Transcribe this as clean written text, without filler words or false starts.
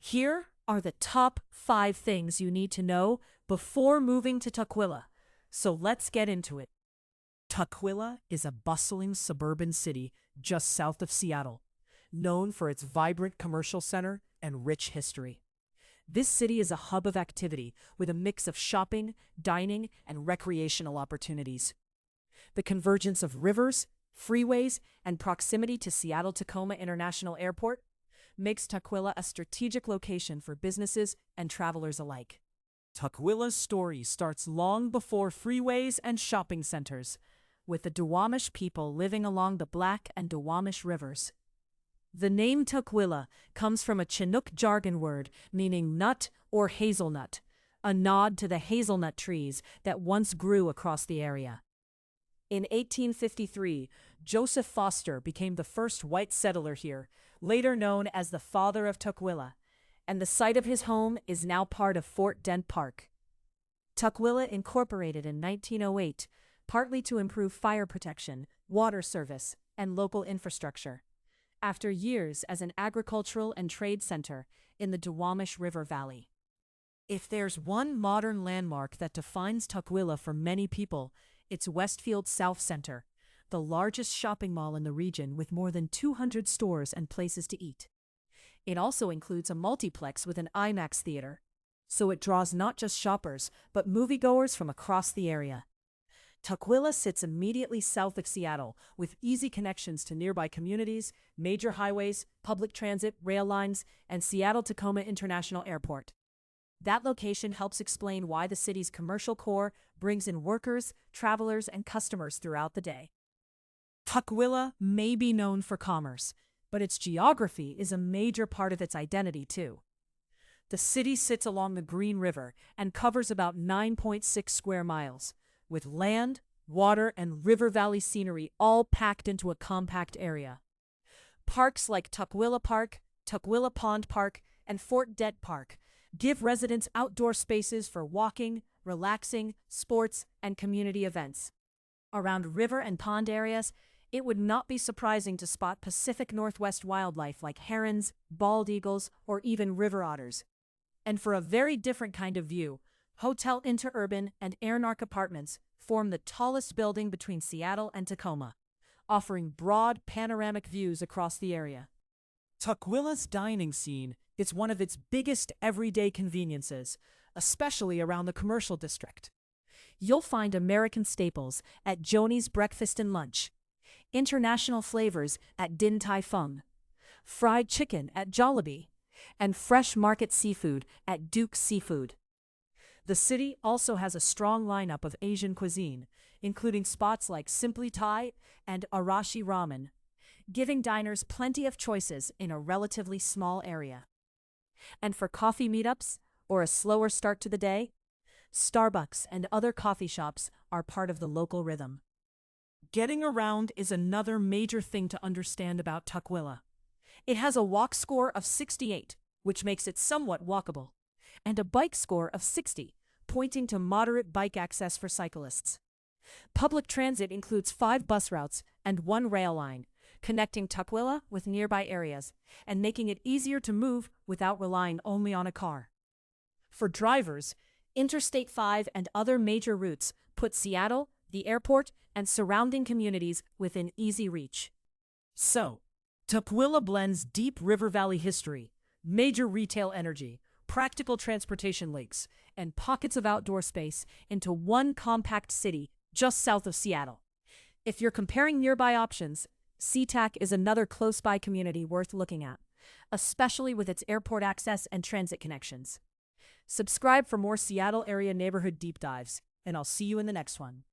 Here are the top 5 things you need to know before moving to Tukwila. So let's get into it. Tukwila is a bustling suburban city just south of Seattle, known for its vibrant commercial center and rich history. This city is a hub of activity with a mix of shopping, dining, and recreational opportunities. The convergence of rivers, freeways, and proximity to Seattle-Tacoma International Airport makes Tukwila a strategic location for businesses and travelers alike. Tukwila's story starts long before freeways and shopping centers, with the Duwamish people living along the Black and Duwamish rivers. The name Tukwila comes from a Chinook jargon word meaning nut or hazelnut, a nod to the hazelnut trees that once grew across the area. In 1853, Joseph Foster became the first white settler here, later known as the Father of Tukwila, and the site of his home is now part of Fort Dent Park. Tukwila incorporated in 1908, partly to improve fire protection, water service, and local infrastructure, after years as an agricultural and trade center in the Duwamish River Valley. If there's one modern landmark that defines Tukwila for many people, it's Westfield South Center, the largest shopping mall in the region with more than 200 stores and places to eat. It also includes a multiplex with an IMAX theater, so it draws not just shoppers, but moviegoers from across the area. Tukwila sits immediately south of Seattle, with easy connections to nearby communities, major highways, public transit, rail lines, and Seattle-Tacoma International Airport. That location helps explain why the city's commercial core brings in workers, travelers, and customers throughout the day. Tukwila may be known for commerce, but its geography is a major part of its identity too. The city sits along the Green River and covers about 9.6 square miles, with land, water, and river valley scenery all packed into a compact area. Parks like Tukwila Park, Tukwila Pond Park, and Fort Dent Park give residents outdoor spaces for walking, relaxing, sports, and community events. Around river and pond areas, it would not be surprising to spot Pacific Northwest wildlife like herons, bald eagles, or even river otters. And for a very different kind of view, Hotel Interurban and Airnark Apartments form the tallest building between Seattle and Tacoma, offering broad panoramic views across the area. Tukwila's dining scene is one of its biggest everyday conveniences, especially around the commercial district. You'll find American staples at Joni's Breakfast and Lunch, international flavors at Din Tai Fung, fried chicken at Jollibee, and fresh market seafood at Duke's Seafood. The city also has a strong lineup of Asian cuisine, including spots like Simply Thai and Arashi Ramen, giving diners plenty of choices in a relatively small area. And for coffee meetups or a slower start to the day, Starbucks and other coffee shops are part of the local rhythm. Getting around is another major thing to understand about Tukwila. It has a walk score of 68, which makes it somewhat walkable, and a bike score of 60, pointing to moderate bike access for cyclists. Public transit includes 5 bus routes and 1 rail line, connecting Tukwila with nearby areas and making it easier to move without relying only on a car. For drivers, Interstate 5 and other major routes put Seattle, the airport, and surrounding communities within easy reach. So, Tukwila blends deep river valley history, major retail energy, practical transportation links, and pockets of outdoor space into one compact city just south of Seattle. If you're comparing nearby options, SeaTac is another close-by community worth looking at, especially with its airport access and transit connections. Subscribe for more Seattle area neighborhood deep dives, and I'll see you in the next one.